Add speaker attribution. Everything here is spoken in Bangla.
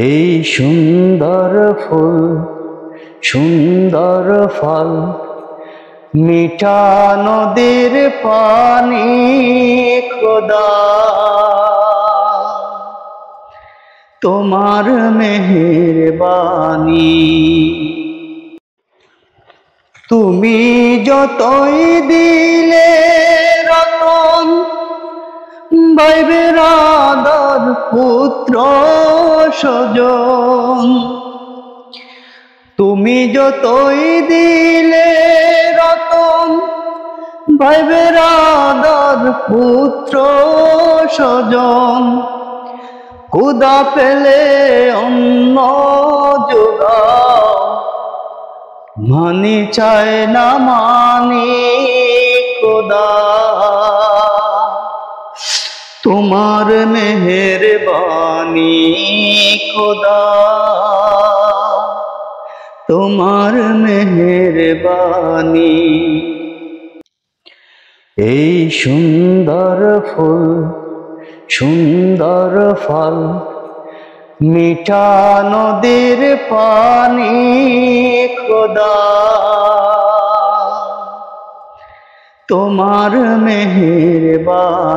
Speaker 1: এই সুন্দর ফুল সুন্দর ফল, মিঠা নদীর পানি খোদা, তোমার মেহেরবানি। তুমি যতই দিলে রতন, ভাই বেরাদার পুত্র স্বজন। তুমি যতই দিলে রতন, ভাই বেরাদার পুত্র স্বজন। ক্ষুধা পেলে অন্ন যোগাও, মানি চায় না মানি খোদা, তোমার মেহেরবানি খোদা, তোমার মেহেরবানি। এই সুন্দর ফুল সুন্দর ফল, মিঠা নদীর পানি খোদা, তোমার মেহেরবানি।